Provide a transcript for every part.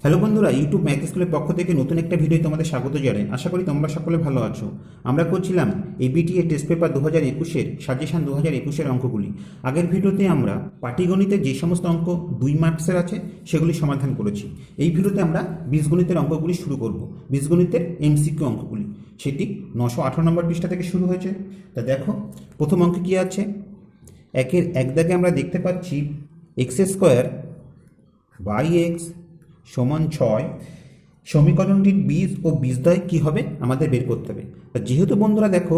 Hello বন্ধুরা, YouTube math স্কুলের পক্ষ থেকে নতুন একটা ভিডিও তোমাদের স্বাগত জানাই। আশা করি তোমরা সকলে ভালো আছো। আমরা করছিলাম এবিটিএ টেস্ট পেপার 2021-এর সাজেশন 2021-এর অঙ্কগুলি। আগের ভিডিওতে আমরা পাটিগণিতের যে সমস্ত অঙ্ক 2 মার্কসের আছে সেগুলি সমাধান করেছি। এই ভিডিওতে আমরা বীজগণিতের অঙ্কগুলি শুরু করব, বীজগণিতের এমসিকিউ অঙ্কগুলি। সেটি 918 নম্বর পৃষ্ঠা থেকে শুরু হয়েছে। তা দেখো প্রথম অঙ্কে কী আছে। একের এক দাগে আমরা দেখতে পাচ্ছি x² বাই এক্স সমান 6। সমীকরণটির বীজ ও বীজদ্বয় কী হবে আমাদের বের করতে হবে। যেহেতু বন্ধুরা দেখো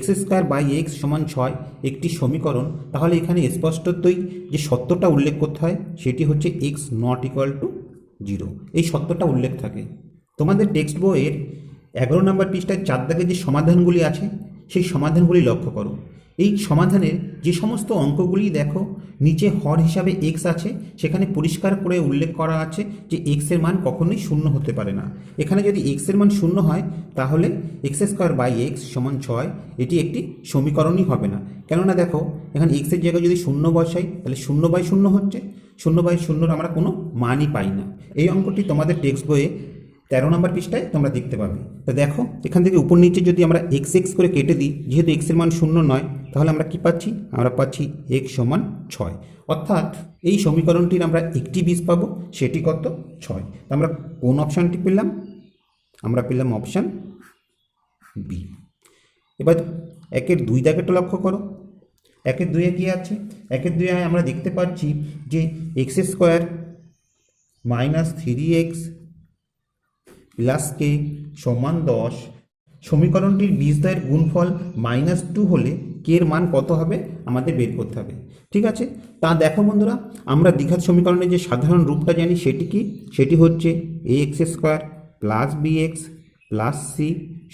x² বাই এক্স সমান 6 একটি সমীকরণ, তাহলে এখানে স্পষ্টতই যে সত্যটা উল্লেখ করতে হয় সেটি হচ্ছে x নট ইকুয়াল টু 0। এই সত্যটা উল্লেখ থাকে। তোমাদের টেক্সট বইয়ের 11 নম্বর পৃষ্ঠায় 4 দাগে যে সমাধানগুলি আছে সেই সমাধানগুলি লক্ষ্য করো। এই সমাধানের যে সমস্ত অঙ্কগুলি দেখো নিচে হর হিসাবে এক্স আছে, সেখানে পরিষ্কার করে উল্লেখ করা আছে যে এক্সের মান কখনোই শূন্য হতে পারে না। এখানে যদি এক্সের মান শূন্য হয় তাহলে x² বাই এক্স সমান 6 এটি একটি সমীকরণই হবে না। কেননা দেখো এখানে এক্সের জায়গায় যদি শূন্য বসাই তাহলে 0/0 হচ্ছে, 0/0 আমরা কোনো মানই পাই না। এই অঙ্কটি তোমাদের টেক্সট বইয়ে 13 নম্বর পৃষ্ঠায় তোমরা দেখতে পাবে। তো দেখো এখান থেকে উপর নিচে যদি আমরা x করে কেটে দিই, যেহেতু এক্সের মান শূন্য নয়, তাহলে আমরা কি পাচ্ছি? আমরা পাচ্ছি x সমান 6। অর্থাৎ এই সমীকরণটির আমরা একটি বীজ পাবো, সেটি কত? 6। তো আমরা কোন অপশানটি পেলাম? আমরা পেলাম অপশান বি। এবার 1-2 দাগেটা লক্ষ্য করো। 1-2-এ কী আছে? 1-2-এ আমরা দেখতে পাচ্ছি যে x² মাইনাস 3x প্লাস কে সমান 10। সমীকরণটির বীজদ্বয়ের গুণফল -2 হলে কে এর মান কত হবে আমাদের বের করতে হবে। ঠিক আছে, তা দেখো বন্ধুরা, আমরা দ্বিঘাত সমীকরণের যে সাধারণ রূপটা জানি সেটি কি? সেটি হচ্ছে ax² plus bx plus c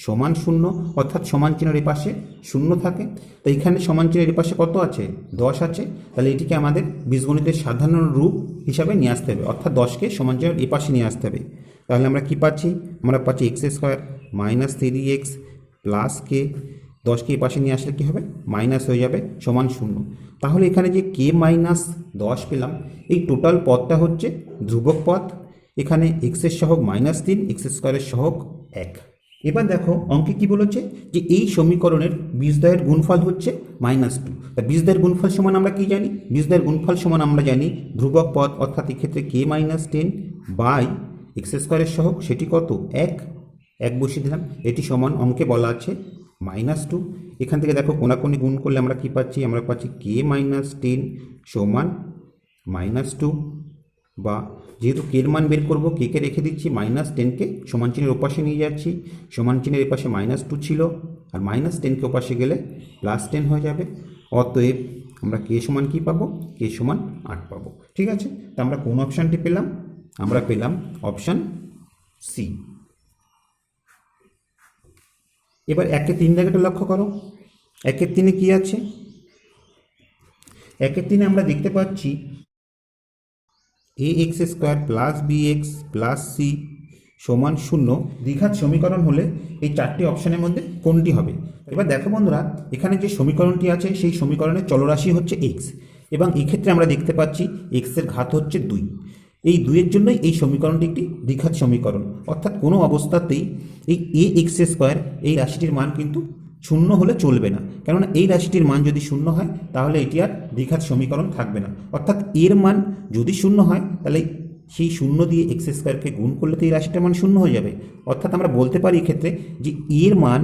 সমান 0, অর্থাৎ সমান চিহ্নের এপাশে 0 থাকে। তো এখানে সমান চিহ্নের এপাশে কত আছে? 10 আছে। তাহলে এটিকে আমাদের বীজগণিতের সাধারণ রূপ হিসাবে নিয়ে আসতে হবে, অর্থাৎ 10কে সমান চিহ্নের এপাশে নিয়ে আসতে হবে। তাহলে আমরা কি পাচ্ছি? আমরা পাচ্ছি x² মাইনাস 3x প্লাস কে, 10কে এই পাশে নিয়ে আসলে কী হবে? মাইনাস হয়ে যাবে, সমান 0। তাহলে এখানে যে কে মাইনাস 10 পেলাম, এই টোটাল পদটা হচ্ছে ধ্রুবক পদ। এখানে এক্সের সহগ -3, x² সহগ 1। এবার দেখো অঙ্কে কি বলেছে যে এই সমীকরণের বীজদ্বয়ের গুণফল হচ্ছে -2। তা বীজদ্বয়ের গুণফল সমান আমরা কি জানি? বীজদ্বয়ের গুণফল সমান আমরা জানি ধ্রুবক পদ, অর্থাৎ এক্ষেত্রে কে -10 বাই x² সহগ, সেটি কত? 1 বসিয়ে দিলাম। এটি সমান অঙ্কে বলা আছে -2। এখান থেকে দেখো কোনাকুনি গুণ করলে আমরা কি পাচ্ছি? আমরা পাচ্ছি কে -10 সমান -2, বা যেহেতু কের মান বের করবো, কে রেখে দিচ্ছি, -10কে সমান চিহ্নের ওপাশে নিয়ে যাচ্ছি। সমান চিহ্নের এপাশে -2 ছিল, আর -10কে ওপাশে গেলে +10 হয়ে যাবে। অতএব আমরা কে সমান কি পাবো? কে সমান 8 পাবো। ঠিক আছে, তো আমরা কোন অপশানটি পেলাম? আমরা পেলাম অপশান সি। এবার 1-3 দাগেটা লক্ষ্য করো। 1-3-এ কি আছে? 1-3-এ আমরা দেখতে পাচ্ছি ax² plus bx plus c সমান 0 দ্বিঘাত সমীকরণ হলে এই 4টি অপশানের মধ্যে কোনটি হবে? এবার দেখো বন্ধুরা, এখানে যে সমীকরণটি আছে সেই সমীকরণের চলরাশি হচ্ছে x, এবং এক্ষেত্রে আমরা দেখতে পাচ্ছি x এর ঘাত হচ্ছে 2। এই 2-এর জন্যই এই সমীকরণটি একটি দ্বিঘাত সমীকরণ, অর্থাৎ কোনো অবস্থাতেই এই ax² এই রাশিটির মান কিন্তু 0 হলে চলবে না। কেননা এই রাশিটির মান যদি 0 হয় তাহলে এটি আর দ্বিঘাত সমীকরণ থাকবে না। অর্থাৎ এর মান যদি 0 হয় তাহলে সেই 0 দিয়ে x² গুণ করলে তো এই রাশিটার মান 0 হয়ে যাবে। অর্থাৎ আমরা বলতে পারি এক্ষেত্রে যে এর মান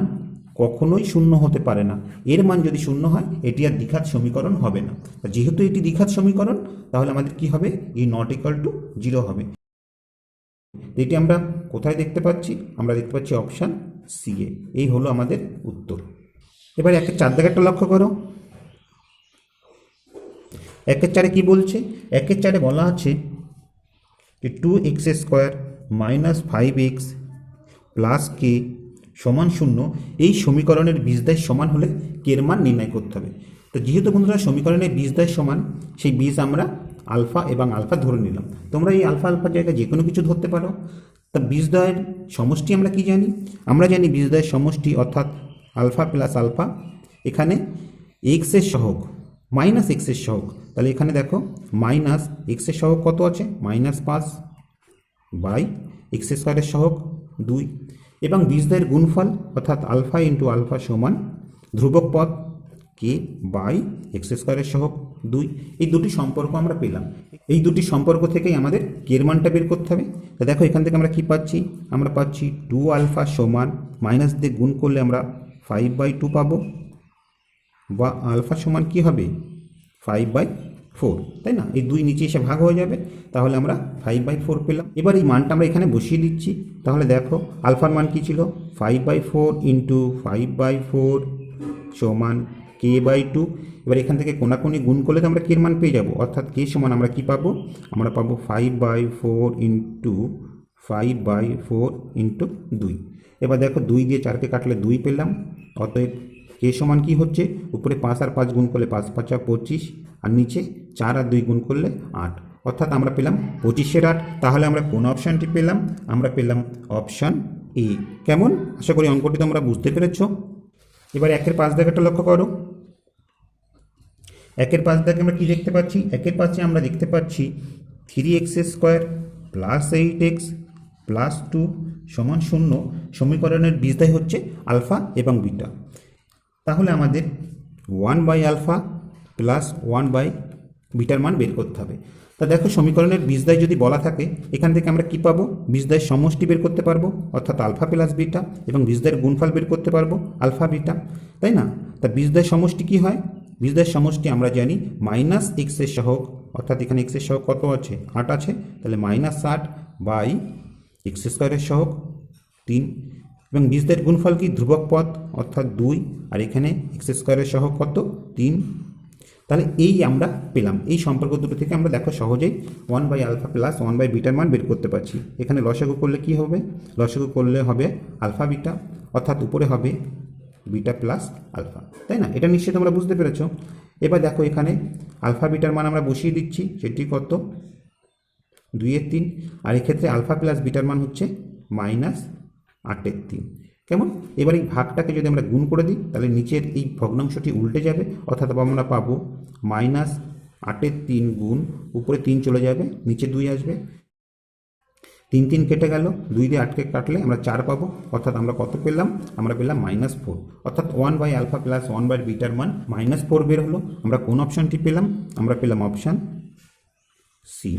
কখনোই 0 হতে পারে না। এর মান যদি 0 হয় এটি আর দ্বিঘাত সমীকরণ হবে না। যেহেতু এটি দ্বিঘাত সমীকরণ, তাহলে আমাদের কি হবে? ই নট ইকুয়াল টু 0 হবে। এটি আমরা কোথায় দেখতে পাচ্ছি? আমরা দেখতে পাচ্ছি অপশান সি এ। এই হলো আমাদের উত্তর। এবার 1-4 দাগেরটা লক্ষ্য করো। 1-4-এ কি বলছে? 1-4-এ বলা আছে যে 2x² মাইনাস 5x প্লাস কে সমান 0 এই সমীকরণের বীজদ্বয় সমান হলে কে এর মান নির্ণয় করতে হবে। তো যেহেতু বন্ধুরা সমীকরণের বীজদ্বয় সমান, সেই বীজ আমরা আলফা এবং আলফা ধরে নিলাম। তোমরা এই আলফা আলফার জায়গায় যে কোনো কিছু ধরতে পারো। তা বীজদ্বয়ের সমষ্টি আমরা কি জানি? আমরা জানি বীজদ্বয়ের সমষ্টি অর্থাৎ আলফা প্লাস আলফা। এখানে এক্সের সহগ মাইনাস এক্সের সহগ, তাহলে এখানে দেখো মাইনাস এক্সের সহগ কত আছে? -5 বাই এক্স স্কোয়ারের সহগ 2 এবং বীজদ্বয়ের গুণফল অর্থাৎ আলফা ইন্টু আলফা সমান ধ্রুবক পদ কে বাই এক্স স্কোয়ারের সহগ 2। এই দুটি সম্পর্ক আমরা পেলাম। এই দুটি সম্পর্ক থেকেই আমাদের কে এর মানটা বের করতে হবে। তো দেখো এখান থেকে আমরা কি পাচ্ছি, আমরা পাচ্ছি 2 আলফা সমান মাইনাস দিয়ে গুণ করলে আমরা 5/2 পাবো, বা আলফা সমান কি হবে 5/4, তাই না? এই 2 নিচে এসে ভাগ হয়ে যাবে, তাহলে আমরা 5/4 পেলাম। এবার এই মানটা আমরা এখানে বসিয়ে দিচ্ছি। তাহলে দেখো আলফার মান কি ছিল, 5/4 ইন্টু 5/4 সমান k/2। এবার এখান থেকে কোনাকুনি গুণ করলে তো আমরা কে এর মান পেয়ে যাবো, অর্থাৎ কে সমান আমরা কি পাবো, আমরা পাবো 5/4 ইন্টু 5/4 ইন্টু 2। এবার দেখো 2 দিয়ে 4কে কাটলে 2 পেলাম, অতএব কে সমান কি হচ্ছে, উপরে 5 আর 5 গুণ করলে 5×5 = 25, আর নিচে 4 আর 2 গুণ করলে 8, অর্থাৎ আমরা পেলাম 25-এর 8। তাহলে আমরা কোন অপশানটি পেলাম, আমরা পেলাম অপশান এ। কেমন, আশা করি অঙ্কটি তোমরা বুঝতে পেরেছ। এবার 1-এর 5 দাগেরটা লক্ষ্য করো। 1-এর 5 দাগে আমরা কি দেখতে পাচ্ছি, 1-এর 5-এ আমরা দেখতে পাচ্ছি 3x² প্লাস 8x প্লাস 2 সমান 0। সমীকরণের বীজদ্বয় হচ্ছে আলফা এবং বিটা। তাহলে আমাদের 1/α প্লাস 1/বিটার মান বের করতে হবে। তা দেখো সমীকরণের বীজদ্বয় যদি বলা থাকে, এখান থেকে আমরা কি পাবো, বীজদ্বয়ের সমষ্টি বের করতে পারবো, অর্থাৎ আলফা প্লাস বিটা, এবং বীজদ্বয়ের গুণফল বের করতে পারবো আলফা বিটা, তাই না? তা বীজদ্বয়ের সমষ্টি কি হয়, বীজদ্বয়ের সমষ্টি আমরা জানি মাইনাস এক্সের সহগ, অর্থাৎ এখানে এক্সের সহগ কত আছে, 8 আছে, তাহলে -8 বাই এক্স স্কোয়ারের সহগ 3, এবং বীজদ্বয়ের গুণফল কি ধ্রুবক পদ অর্থাৎ 2, আর এখানে এক্স স্কোয়ারের সহগ কত 3। তাহলে এই আমরা পেলাম। এই সম্পর্ক দুটো থেকে আমরা দেখো সহজেই 1/α প্লাস 1/বিটার মান বের করতে পারছি। এখানে লসাগু করলে কি হবে, লসাগু করলে হবে আলফা বিটা, অর্থাৎ উপরে হবে বিটা প্লাস আলফা, তাই না? এটা নিশ্চয়ই তোমরা বুঝতে পেরেছ। এবার দেখো এখানে আলফা বিটার মান আমরা বসিয়ে দিচ্ছি, সেটি কত 2/3, আর এক্ষেত্রে আলফা প্লাস বিটার মান হচ্ছে -8/3। কেমন, এবার এই ভাগটাকে যদি আমরা গুণ করে দিই, তাহলে নিচের এই ভগ্নাংশটি উল্টে যাবে, অর্থাৎ আমরা পাবো -8/3 গুণ উপরে 3 চলে যাবে, নিচে 2 আসবে, 3 কেটে গেল, 2 দিয়ে 8কে কাটলে আমরা 4 পাবো, অর্থাৎ আমরা কত পেলাম, আমরা পেলাম -4, অর্থাৎ 1/α প্লাস 1/বিটার মান -4 বের হলো। আমরা কোন অপশানটি পেলাম, আমরা পেলাম অপশান সি।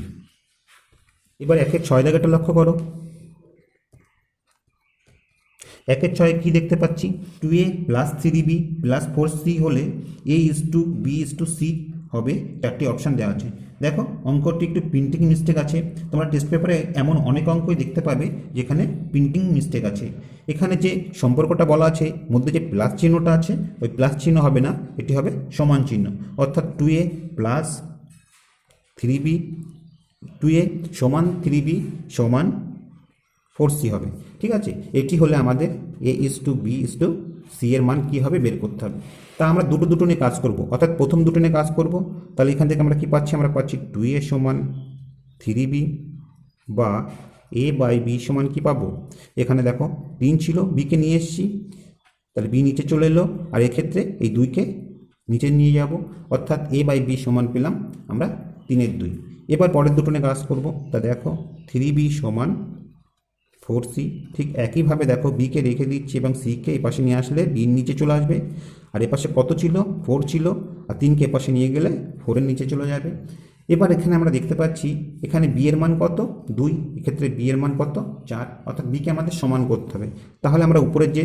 এবার 1-এর 6 দাগেটা লক্ষ্য করো। 1-এর 6 কি দেখতে পাচ্ছি, 2a plus 3b plus 4c হলে a:b:c হবে, 4টি অপশান দেওয়া আছে। দেখো অঙ্কটি একটু প্রিন্টিং মিস্টেক আছে, তোমরা টেস্ট পেপারে এমন অনেক অঙ্কই দেখতে পাবে যেখানে প্রিন্টিং মিস্টেক আছে। এখানে যে সম্পর্কটা বলা আছে, মধ্যে যে প্লাস চিহ্নটা আছে, ওই প্লাস চিহ্ন হবে না, এটি হবে সমান চিহ্ন, অর্থাৎ 2a প্লাস 3b, 2a সমান 3b সমান 4c হবে, ঠিক আছে? এটি হলে আমাদের a:b:c এর মান কী হবে বের করতে হবে। তা আমরা দুটো নিয়ে কাজ করব, অর্থাৎ প্রথম দুটো নিয়ে কাজ করব। তাহলে এখান থেকে আমরা কি পাচ্ছি, আমরা পাচ্ছি 2a সমান 3b, বা a/b সমান কি পাবো, এখানে দেখো 3 ছিল, bকে নিয়ে এসেছি, তাহলে b নিচে চলে এলো, আর এক্ষেত্রে এই 2কে নিচে নিয়ে যাব, অর্থাৎ a/b সমান পেলাম আমরা 3/2। এবার পরের দুটো নিয়ে কাজ করব। তা দেখো 3b সমান 4c, ঠিক একইভাবে দেখো বিকে রেখে দিচ্ছি এবং সিকে এই পাশে নিয়ে আসলে বি নিচে চলে আসবে, আর এপাশে কত ছিল 4 ছিল, আর 3কে এপাশে নিয়ে গেলে 4-এর নিচে চলে যাবে। এবার এখানে আমরা দেখতে পাচ্ছি এখানে বি এর মান কত 2, এক্ষেত্রে বি এর মান কত 4, অর্থাৎ বিকে আমাদের সমান করতে হবে। তাহলে আমরা উপরের যে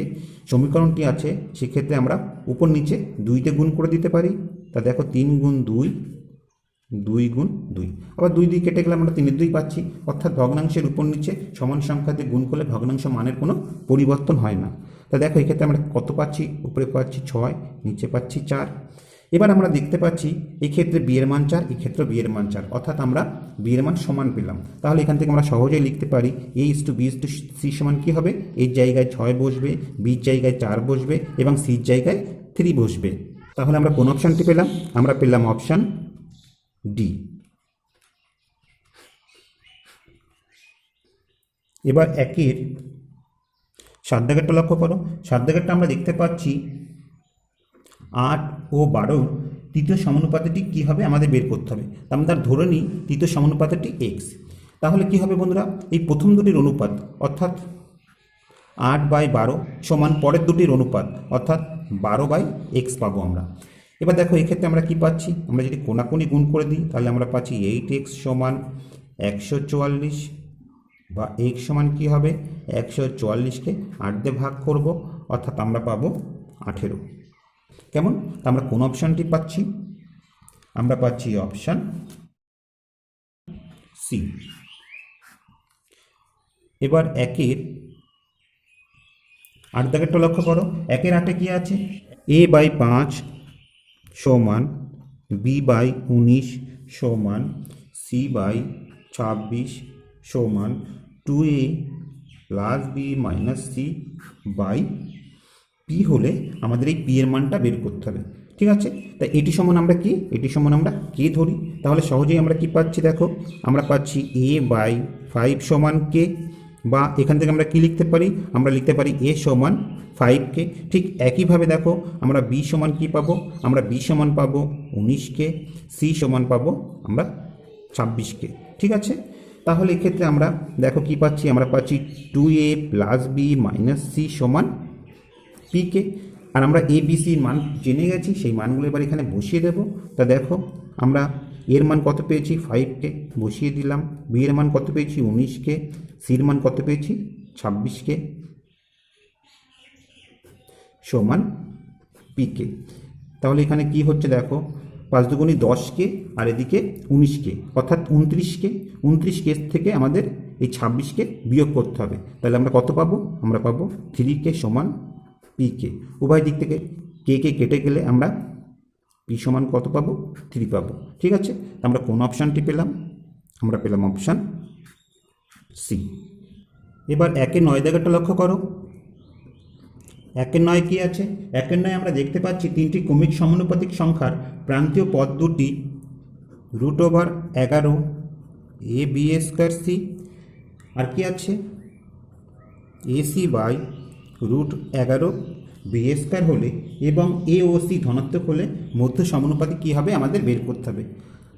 সমীকরণটি আছে সেক্ষেত্রে আমরা উপর নিচে 2তে গুণ করে দিতে পারি। তা দেখো 3 গুণ 2, 2 গুণ 2, আবার 2 দিয়ে কেটে গেলে আমরা 3/2 পাচ্ছি, অর্থাৎ ভগ্নাংশের উপর নিচে সমান সংখ্যা দিয়ে গুণ করলে ভগ্নাংশ মানের কোনো পরিবর্তন হয় না। তা দেখো এক্ষেত্রে আমরা কত পাচ্ছি, উপরে পাচ্ছি 6, নিচে পাচ্ছি 4। এবার আমরা দেখতে পাচ্ছি এক্ষেত্রে বি এর মান 4, এক্ষেত্রে বি এর মান 4, অর্থাৎ আমরা বি এর মান সমান পেলাম। তাহলে এখান থেকে আমরা সহজেই লিখতে পারি a:b:c সমান কী হবে, এর জায়গায় 6 বসবে, বির জায়গায় 4 বসবে, এবং সির জায়গায় 3 বসবে। তাহলে আমরা কোন অপশানটি পেলাম, আমরা পেলাম অপশান ডি। এবার 1-এর 7 দাগেরটা লক্ষ্য করো। 7 দাগেরটা আমরা দেখতে পাচ্ছি 8 ও 12 তৃতীয় সমানুপাতিটি কী হবে আমাদের বের করতে হবে। আমরা ধরে নিই তৃতীয় সমানুপাতিটি এক্স। তাহলে কি হবে বন্ধুরা, এই প্রথম দুটির অনুপাত অর্থাৎ 8/12 সমান পরের দুটির অনুপাত অর্থাৎ 12/x পাবো আমরা। এবার দেখো এক্ষেত্রে আমরা কি পাচ্ছি, আমরা যদি কোনাকুনি গুণ করে দিই তাহলে আমরা পাচ্ছি 8x সমান 144 বা x সমান কি হবে 144কে 8 দিয়ে ভাগ করব অর্থাৎ আমরা পাবো 18। কেমন, তা আমরা কোন অপশানটি পাচ্ছি, আমরা পাচ্ছি অপশান সি। এবার 8 দাগেরটা লক্ষ্য করো, 8 কি আছে, a/5 সমান b/19 সমান c/26 সমান 2a plus b minus c by p হলে আমাদের এই পি এর মানটা বের করতে হবে। ঠিক আছে, তা এটি সমান আমরা কি, এটি সমান আমরা কে ধরি, তাহলে সহজেই আমরা কি পাচ্ছি, দেখো আমরা পাচ্ছি a/5 সমান কে, বা এখান থেকে আমরা কি লিখতে পারি, আমরা লিখতে পারি a সমান 5কে। ঠিক একইভাবে দেখো আমরা b সমান কি পাবো, আমরা b সমান পাবো 19কে, c সমান পাবো আমরা 26কে। ঠিক আছে, তাহলে এক্ষেত্রে আমরা দেখো কি পাচ্ছি, আমরা পাচ্ছি 2a plus B minus C সমান পিকে। আর আমরা এ বি সির মান জেনে গেছি, সেই মানগুলো এবার এখানে বসিয়ে দেব। তা দেখো আমরা এর মান কত পেয়েছি 5কে, বসিয়ে দিলাম। বি এর মান কত পেয়েছি 19কে, সির মান কত পেয়েছি 26কে সমান পিকে। তাহলে এখানে কি হচ্ছে দেখো 5 দুগুণী 10কে আর এদিকে 19কে অর্থাৎ 29কে থেকে আমাদের এই 26কে বিয়োগ করতে হবে। তাহলে আমরা কত পাবো, আমরা পাবো 3কে সমান পিকে। উভয় দিক থেকে কে কেটে গেলে আমরা পি সমান কত পাবো 3 পাবো। ঠিক আছে, আমরা কোন অপশানটি পেলাম, আমরা পেলাম অপশান সি। এবার 9 দাগেরটা লক্ষ্য করো, 9 কি আছে, 9 আমরা দেখতে পাচ্ছি তিনটি ক্রমিক সমানুপাতিক সংখ্যার প্রান্তীয় পদ দুটি √11 এ বি স্কয়ার সি, আর কি আছে এসি বাই √11 বি স্কয়ার হলে এবং এ ও সি ধনাত্মক হলে মধ্য সমানুপাতি কী হবে আমাদের বের করতে হবে।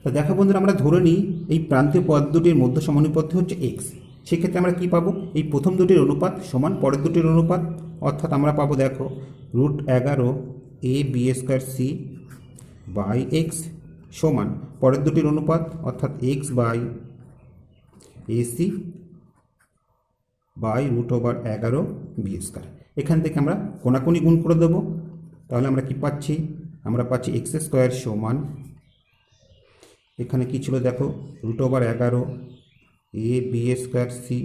তো দেখো বন্ধুরা, আমরা ধরে নিই এই প্রান্তীয় পদ দুটির মধ্য সমানুপাতি হচ্ছে এক্স। সেক্ষেত্রে আমরা কি পাবো, এই প্রথম দুটির অনুপাত সমান পরের দুটির অনুপাত, অর্থাৎ আমরা পাবো দেখো √11 A B square C by X সমান পরের দুটির অনুপাত অর্থাৎ X by AC by √11 B square. এখান থেকে আমরা কোনাকুনি গুণ করে দেবো, তাহলে আমরা কি পাচ্ছি, আমরা পাচ্ছি এক্স স্কোয়ার সমান এখানে কি ছিল দেখো √11 A B square C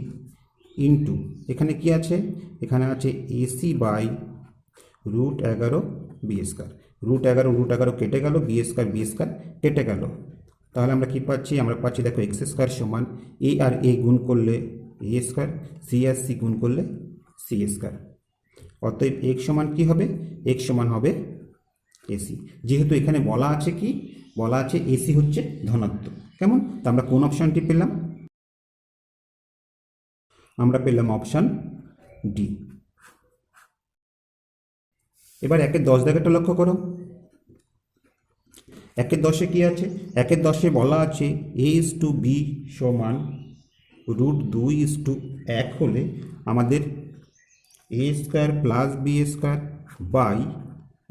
into এখানে কি আছে, এখানে আছে এসি বাই √11 বি স্কয়ার। √11 কেটে গেল, বি স্কয়ার কেটে গেল। তাহলে আমরা কি পাচ্ছি, আমরা পাচ্ছি দেখো এক্স স্কোয়ার সমান এ আর এ গুণ করলে এ স্কোয়ার, সি আর সি গুণ করলে সি স্কোয়ার। অতএব এক্স সমান কি হবে, এক্স সমান হবে এসি। যেহেতু এখানে বলা আছে কি, বলা আছে এসি হচ্ছে ধনাত্মক। কেমন, তা আমরা কোন অপশানটি পেলাম, আমরা পেলাম অপশান ডি। এবার 10 দাগেরটা লক্ষ্য করো, 10 কি আছে, 10 বলা আছে a/b সমান √2:1 হলে আমাদের A square plus B square by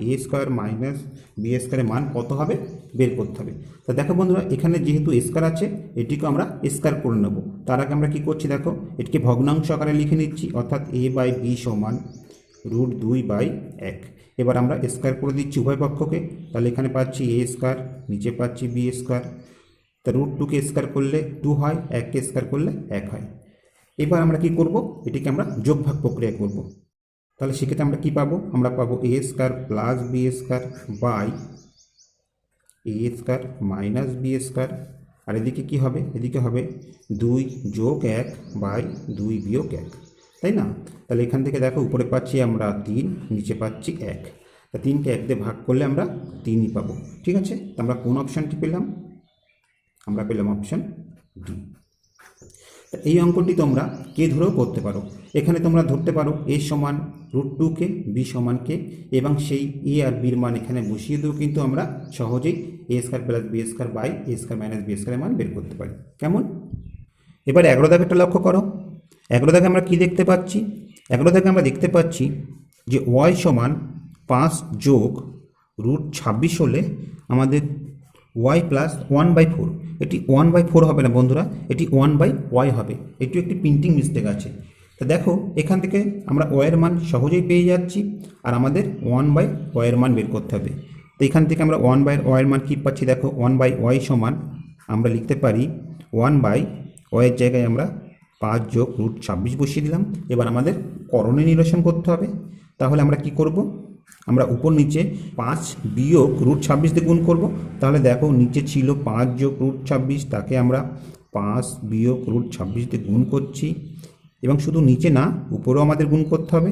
A square minus B স্কোয়ারের মান কত হবে বের করতে হবে। তা দেখো বন্ধুরা, এখানে যেহেতু স্কোয়ার আছে এটিকে আমরা স্কোয়ার করে নেব। তার আগে আমরা কী করছি দেখো, এটিকে ভগ্নাংশ আকারে লিখে নিচ্ছি, অর্থাৎ a বাই বি সমান √2/1। এবার আমরা স্কোয়ার করে দিচ্ছি উভয় পক্ষকে, তাহলে এখানে পাচ্ছি এ স্কোয়ার, নিচে পাচ্ছি বি স্কোয়ার। তা √2কে স্কোয়ার করলে 2 হয়, 1কে স্কোয়ার করলে 1 হয়। এবার আমরা কি করব, এটিকে আমরা যোগভাগ প্রক্রিয়া করব। তাহলে সেক্ষেত্রে আমরা কি পাবো, আমরা পাবো A square plus B square by A square minus B square. আর এদিকে কি হবে, এদিকে হবে 2 + 1 বাই 2 - 1, তাই না। তাহলে এখান থেকে দেখো উপরে পাচ্ছি আমরা 3, নিচে পাচ্ছি 1। তা 3কে 1 দিয়ে ভাগ করলে আমরা 3ই পাবো। ঠিক আছে, তো আমরা কোন অপশানটি পেলাম, আমরা পেলাম অপশান ডি। এই অঙ্কটি তোমরা কে ধরেও করতে পারো। এখানে তোমরা ধরতে পারো এ সমান √2কে, বি সমান কে, এবং সেই এ আর বির মান এখানে বসিয়ে দিয়েও কিন্তু আমরা সহজেই A square plus B square by A square minus B স্কোয়ারের মান বের করতে পারি। কেমন, এবার 11 দাগেরটা লক্ষ্য করো। 11 দাগে আমরা কি দেখতে পাচ্ছি? 11 দাগে আমরা দেখতে পাচ্ছি যে ওয়াই সমান 5 যোগ √26 হলে আমাদের ওয়াই প্লাস 1/4, এটি 1/4 হবে না বন্ধুরা, এটি 1/y হবে। এটি একটি প্রিন্টিং মিস্টেক আছে। তো দেখো এখান থেকে আমরা ওয়ের মান সহজেই পেয়ে যাচ্ছি, আর আমাদের 1/y মান বের করতে হবে। তো এখান থেকে আমরা 1/y মান কী পাচ্ছি? দেখো 1/y সমান আমরা লিখতে পারি 1/y এর জায়গায় আমরা 5 যোগ √26 বসিয়ে দিলাম। এবার আমাদের করণে নিরসন করতে হবে। তাহলে আমরা কি করব? আমরা উপর নিচে 5 বিয়োগ √26 দিয়ে গুণ করব। তাহলে দেখো নিচে ছিল 5 যোগ √26, তাকে আমরা 5 বিয়োগ √26 দিয়ে গুণ করছি, এবং শুধু নিচে না উপরেও আমাদের গুণ করতে হবে।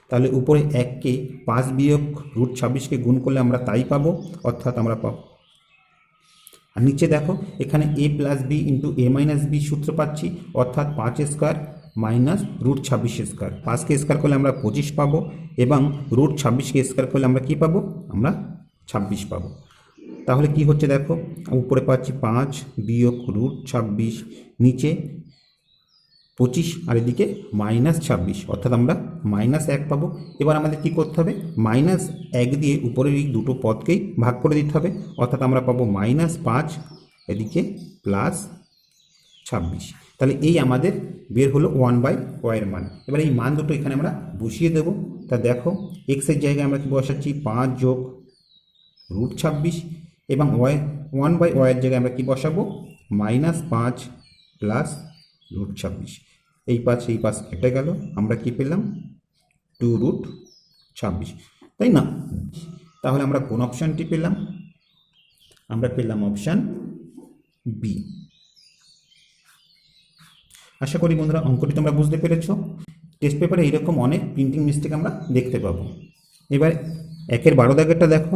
তাহলে উপরে 1কে 5 বিয়োগ √26কে গুণ করলে আমরা তাই পাবো, অর্থাৎ আমরা পাবো। আর নিচে দেখো এখানে a plus B into a minus B সূত্র পাচ্ছি, অর্থাৎ 5 স্কোয়ার মাইনাস √26 স্কোয়ার। 5কে স্কোয়ার করলে আমরা 25 পাবো, এবং √26কে স্কোয়ার করলে আমরা কি পাবো? আমরা 26 পাবো। তাহলে কি হচ্ছে দেখো, উপরে পাচ্ছি 5 বিয়োগ √26, নিচে 25, আর এদিকে -26, অর্থাৎ আমরা -1 পাবো। এবার আমাদের কি করতে হবে? -1 দিয়ে উপরের এই দুটো পদকেই ভাগ করে দিতে হবে, অর্থাৎ আমরা পাবো -5, এদিকে +26। তাহলে এই আমাদের বের হলো 1/y এর মান। এবার এই মান দুটো এখানে আমরা বসিয়ে দেবো। তা দেখো x এর জায়গায় আমরা কি বসাচ্ছি? 5 যোগ √26, এবং 1/y এর জায়গায় আমরা কি বসাবো? -5 প্লাস √26। এই পাশ কেটে গেল, আমরা কি পেলাম? 2√26, তাই না? তাহলে আমরা কোন অপশানটি পেলাম? আমরা পেলাম অপশান বি। আশা করি বন্ধুরা অঙ্কটি তোমরা বুঝতে পেরেছো। টেস্ট পেপারে এইরকম অনেক প্রিন্টিং মিস্টেক আমরা দেখতে পাবো। এবার 1-এর 12 দাগেরটা দেখো।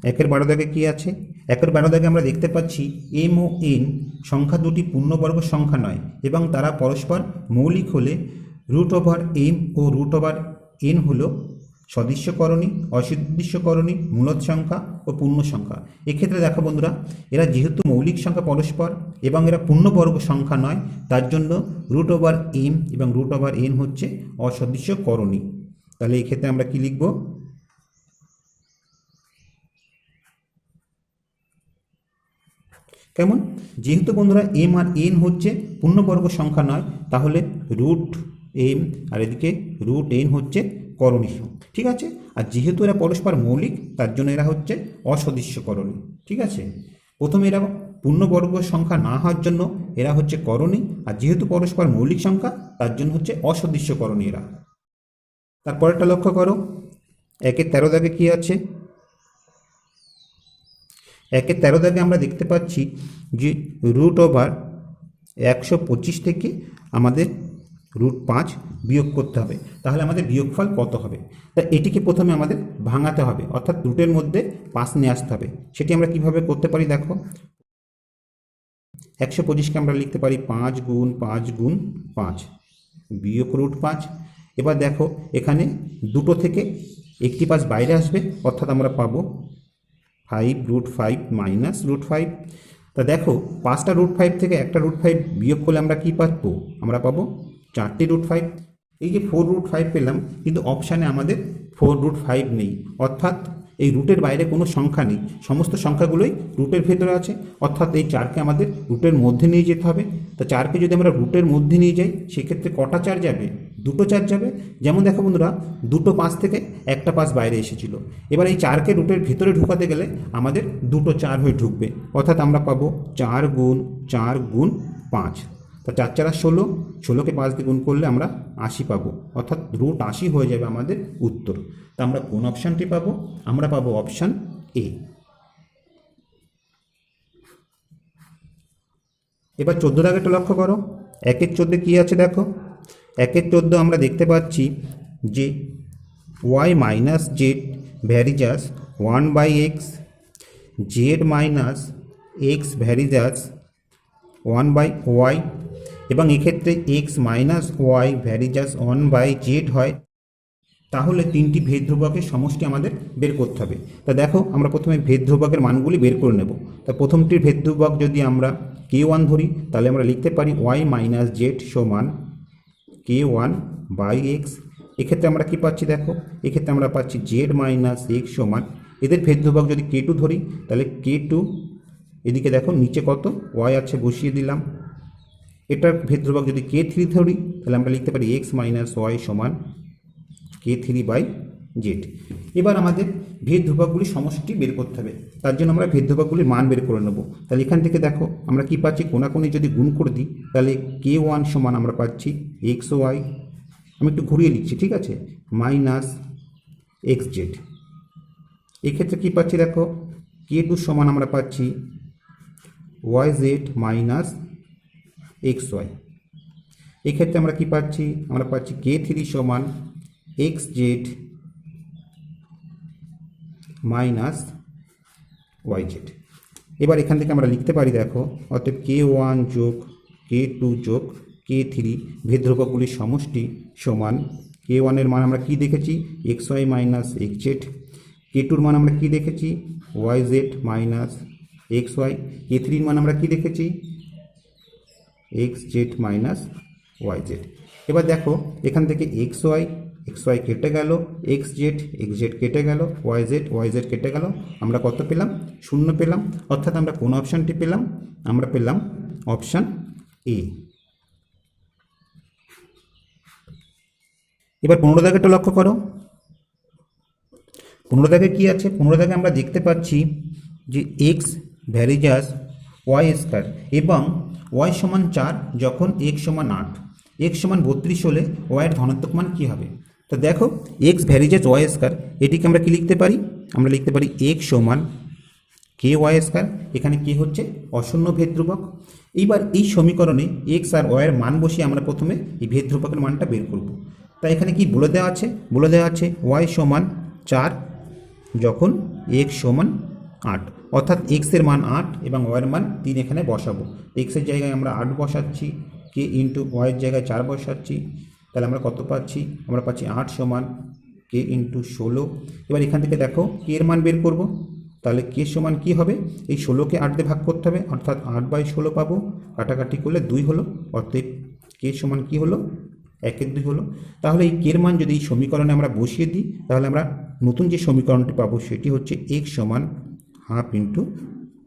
1-এর 12 দাগে কী আছে? 1-এর 12 দাগে আমরা দেখতে পাচ্ছি এম ও এন সংখ্যা দুটি পূর্ণবর্গ সংখ্যা নয়, এবং তারা পরস্পর মৌলিক হলে √m ও √n হলো সদৃশ্যকরণী, অসদৃশ্যকরণী, মূলদ সংখ্যা ও পূর্ণ সংখ্যা। এক্ষেত্রে দেখো বন্ধুরা, এরা যেহেতু মৌলিক সংখ্যা পরস্পর এবং এরা পূর্ণবর্গ সংখ্যা নয়, তার জন্য √m এবং √n হচ্ছে অসদৃশ্যকরণী। তাহলে এক্ষেত্রে আমরা কি লিখব? কেমন? যেহেতু বন্ধুরা m আর n হচ্ছে পূর্ণবর্গ সংখ্যা নয়, তাহলে √m আর এদিকে √n হচ্ছে করণীয়, ঠিক আছে? আর যেহেতু এরা পরস্পর মৌলিক, তার জন্য এরা হচ্ছে অসদৃশ্যকরণী, ঠিক আছে? প্রথমে এরা পূর্ণবর্গ সংখ্যা না হওয়ার জন্য এরা হচ্ছে করণী, আর যেহেতু পরস্পর মৌলিক সংখ্যা, তার জন্য হচ্ছে অসদৃশ্যকরণী এরা। তারপরেরটা লক্ষ্য করো, 1-এর 13 দাগে কি আছে? 1-এর 13 দাগে আমরা দেখতে পাচ্ছি যে √125 থেকে আমাদের √5 বিয়োগ করতে হবে। তাহলে আমাদের বিয়োগফল কত হবে? তা এটিকে প্রথমে আমাদের ভাঙাতে হবে, অর্থাৎ রুটের মধ্যে 5 নিয়ে আসতে হবে। সেটি আমরা কিভাবে করতে পারি? দেখো 125কে আমরা লিখতে পারি 5 গুণ 5 গুণ 5 বিয়োগ √5। এবার দেখো এখানে দুটো থেকে একটি 5 বাইরে আসবে, অর্থাৎ আমরা পাবো 5√5 মাইনাস √5। তা দেখো 5টা √5 থেকে একটা √5 বিয়োগ করলে আমরা কি পাবো? আমরা পাবো 4টি √5। এই যে 4√5 পেলাম, কিন্তু অপশানে আমাদের 4√5 নেই, অর্থাৎ এই রুটের বাইরে কোনো সংখ্যা নেই, সমস্ত সংখ্যাগুলোই রুটের ভেতরে আছে। অর্থাৎ এই 4কে আমাদের রুটের মধ্যে নিয়ে যেতে হবে। তা 4কে যদি আমরা রুটের মধ্যে নিয়ে যাই, সেক্ষেত্রে কটা 4 যাবে? দুটো 4 যাবে। যেমন দেখো বন্ধুরা, দুটো 5 থেকে একটা 5 বাইরে এসেছিল। এবার এই 4কে রুটের ভেতরে ঢুকাতে গেলে আমাদের দুটো 4 হয়ে ঢুকবে, অর্থাৎ আমরা পাবো 4 গুণ 4 গুণ 5। তা 4 4 16, 16কে 5 দিয়ে গুণ করলে আমরা 80 পাবো, অর্থাৎ √80 হয়ে যাবে আমাদের উত্তর। তা আমরা কোন অপশানটি পাবো? আমরা পাবো অপশান এ। এবার 14 দাগেটা লক্ষ্য করো। 1-এর 14 কী আছে দেখো। 1-এর 14 আমরা দেখতে পাচ্ছি যে y minus Z varies as 1/x, Z minus x varies as 1/y, এবং এক্ষেত্রে x minus Y varies as 1/z হয়। তাহলে তিনটি ভেদ ধ্রুবকের সমষ্টি আমাদের বের করতে হবে। তা দেখো আমরা প্রথমে ভেদ ধ্রুবকের মানগুলি বের করে নেব। তা প্রথমটির ভেদ ধ্রুবক যদি আমরা k1 ধরি তাহলে আমরা লিখতে পারি y মাইনাস জেড সমান k1 বাই এক্স। এক্ষেত্রে আমরা কি পাচ্ছি দেখো, এক্ষেত্রে আমরা পাচ্ছি জেড মাইনাস এক্স সমান, এদের ভেদ ধ্রুবক যদি k2 ধরি তাহলে k2, এদিকে দেখো নিচে কত y আছে বসিয়ে দিলাম। এটার ভেদ ধ্রুবক যদি k3 ধরি তাহলে আমরা লিখতে পারি এক্স মাইনাস ওয়াই সমান k3 বাই জেড। এবার আমাদের ভেদ ধ্রুবকগুলির সমষ্টি বের করতে হবে, তার জন্য আমরা ভেদ ধ্রুবকগুলির মান বের করে নেব। তাহলে এখান থেকে দেখো আমরা কি পাচ্ছি, কোনাকুনি যদি গুণ করে দিই তাহলে k1 সমান আমরা পাচ্ছি এক্স ওয়াই, আমি একটু ঘুরিয়ে লিখছি ঠিক আছে, মাইনাস এক্স জেড। এক্ষেত্রে কী পাচ্ছি দেখো, k2 সমান আমরা পাচ্ছি Y Z minus X Y. এক্ষেত্রে আমরা কি পাচ্ছি, আমরা পাচ্ছি k3 সমান X Z minus Y Z. এবার এখান থেকে আমরা লিখতে পারি দেখো, অর্থাৎ k1 যোগ k2 যোগ k3 ভেদ ধ্রুবকগুলির সমষ্টি সমান k1 এর মান আমরা কি দেখেছি X Y minus X Z, k2 মান আমরা কি দেখেছি Y Z minus X Y, k3 মান আমরা কি দেখেছি X Z minus Y Z. এবার দেখো এখান থেকে এক্স ওয়াই কেটে গেল, এক্স জেড কেটে গেল, ওয়াই জেড কেটে গেল, আমরা কত পেলাম 0 পেলাম। অর্থাৎ আমরা কোন অপশানটি পেলাম, আমরা পেলাম অপশান এ। এবার 15 দাগেরটা লক্ষ্য করো, 15 দাগে কী আছে, 15 দাগে আমরা দেখতে পাচ্ছি যে এক্স ভ্যারিজাস ওয়াই স্কয়ার এবং ওয়াই সমান 4 যখন এক্স সমান 8, এক্স সমান 32 হলে ওয়াইয়ের ধনাত্মক মান কী হবে। তো দেখো এক্স ভ্যারিজাস ওয়াই স্কয়ার, এটিকে আমরা কি লিখতে পারি, আমরা লিখতে পারি এক্স সমান কে ওয়াই স্কয়ার, এখানে কি হচ্ছে অশূন্য ভেদ ধ্রুবক। এইবার এই সমীকরণে এক্স আর ওয়াইয়ের মান বসিয়ে আমরা প্রথমে এই ভেদ ধ্রুবকের মানটা বের করব। তাই এখানে কি বলে দেওয়া আছে, বলে দেওয়া আছে ওয়াই সমান 4 যখন এক্স সমান 8, অর্থাৎ এক্সের মান 8 এবং ওয়াইয়ের মান 3 এখানে বসাবো। এক্সের জায়গায় আমরা 8 বসাচ্ছি, কে ইন্টু ওয়াইয়ের জায়গায় 4 বসাচ্ছি, তাহলে আমরা কত পাচ্ছি, আমরা পাচ্ছি 8 সমান কে ইন্টু 16। এবার এখান থেকে দেখো কে এর মান বের করব, তাহলে কে সমান কি হবে, এই 16কে 8 দিয়ে ভাগ করতে হবে, অর্থাৎ 8/16 পাবো, কাটাকাটি করলে 2 হলো, অর্থাৎ কে সমান কি হলো 1/2 হলো। তাহলে এই কের মান যদি এই সমীকরণে আমরা বসিয়ে দিই তাহলে আমরা নতুন যে সমীকরণটি পাবো সেটি হচ্ছে এক্স সমান হাফ ইন্টু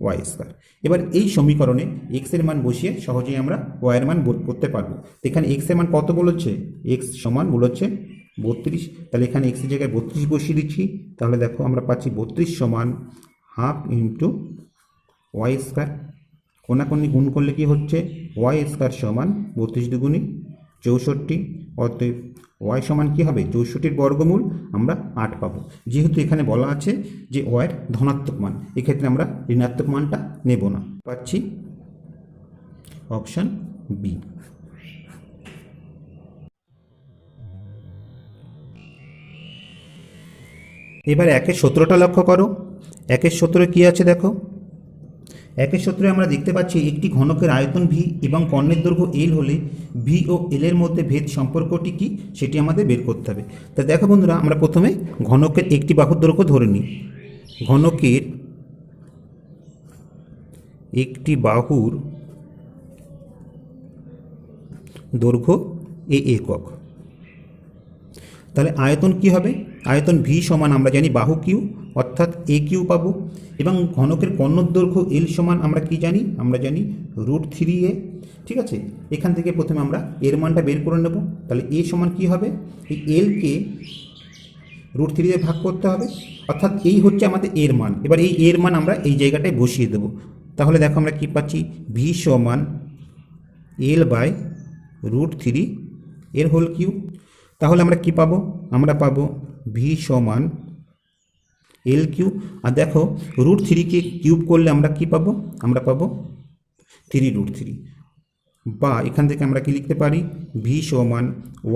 ওয়াই স্কয়ার। এবার এই সমীকরণে এক্সের মান বসিয়ে সহজেই আমরা ওয়াইয়ের মান বের করতে পারবো। এখানে এক্সের মান কত বলেছে, এক্স সমান বলেছে 32, তাহলে এখানে এক্সের জায়গায় 32 বসিয়ে দিচ্ছি, তাহলে দেখো আমরা পাচ্ছি 32 সমান হাফ ইন্টু ওয়াই স্কয়ার। কোনাকুনি গুণ করলে কি হচ্ছে ওয়াই স্কয়ার সমান 32 দুগুণী 64, অতএব ওয়াই সমান কী হবে 64-র বর্গমূল আমরা 8 পাবো। যেহেতু এখানে বলা আছে যে ওয়াইয়ের ধনাত্মক মান, এক্ষেত্রে আমরা ঋণাত্মক মানটা নেব না, পাচ্ছি অপশান বি। এবার 1-এর 17টা লক্ষ্য করো, 1-এর 17 কী আছে দেখো, 1-এর 17 আমরা দেখতে পাচ্ছি একটি ঘনকের আয়তন ভি এবং কর্ণের দৈর্ঘ্য এল হলে ভি ও এল এর মধ্যে ভেদ সম্পর্কটি কি সেটি আমাদের বের করতে হবে। তা দেখো বন্ধুরা, আমরা প্রথমে ঘনকের একটি বাহুর দৈর্ঘ্য ধরে নিই, ঘনকের একটি বাহুর দৈর্ঘ্য এ একক, তাহলে আয়তন কি হবে, আয়তন ভি সমান আমরা জানি বাহু কিউ অর্থাৎ এ কিউ পাবো, এবং ঘনকের কর্ণর দৈর্ঘ্য এল সমান আমরা কি জানি, আমরা জানি √3a। ঠিক আছে, এখান থেকে প্রথমে আমরা এর মানটা বের করে নেব। তাহলে এ সমান কি হবে, এই এলকে √3 দিয়ে ভাগ করতে হবে, অর্থাৎ এই হচ্ছে আমাদের এর মান। এবার এই এর মান আমরা এই জায়গাটায় বসিয়ে দেব। তাহলে দেখো আমরা কি পাচ্ছি, ভি সমান L/√3 এর হোল কিউ। তাহলে আমরা কি পাবো, আমরা পাবো ভি সমান এল কিউ। আর দেখো √3কে কিউব করলে আমরা কি পাবো, আমরা পাবো 3√3, বা এখান থেকে আমরা কি লিখতে পারি ভি সমান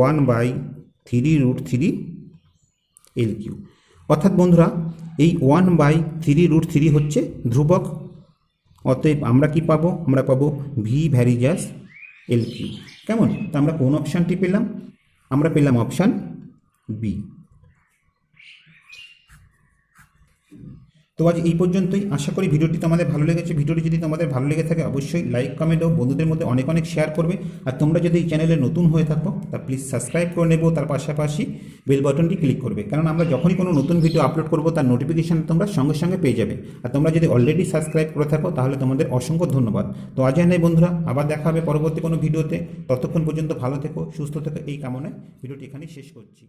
1/3√3 এল কিউ। অর্থাৎ বন্ধুরা এই 1/3√3 হচ্ছে ধ্রুবক, অতএব আমরা কি পাবো, আমরা পাবো ভি ভ্যারিজাস এল কিউ। কেমন, তা আমরা কোন অপশানটি পেলাম, আমরা পেলাম অপশান বি। তো আজ এই পর্যন্তই। আশা করি ভিডিওটি তোমাদের ভালো লেগেছে। ভিডিওটি যদি তোমাদের ভালো লেগে থাকে অবশ্যই লাইক কমেন্ট ও বন্ধুদের মধ্যে অনেক অনেক শেয়ার করবে। আর তোমরা যদি এই চ্যানেলে নতুন হয়ে থাকো তা প্লিজ সাবস্ক্রাইব করে নেবো, তার পাশাপাশি বেল বাটনটি ক্লিক করবে, কারণ আমরা যখনই কোনো নতুন ভিডিও আপলোড করবো তার নোটিফিকেশান তোমরা সঙ্গে সঙ্গে পেয়ে যাবে। আর তোমরা যদি অলরেডি সাবস্ক্রাইব করে থাকো তাহলে তোমাদের অসংখ্য ধন্যবাদ। তো আজ আর নেই বন্ধুরা, আবার দেখা হবে পরবর্তী কোনো ভিডিওতে। ততক্ষণ পর্যন্ত ভালো থেকো, সুস্থ থেকো, এই কামনায় ভিডিওটি এখানেই শেষ করছি।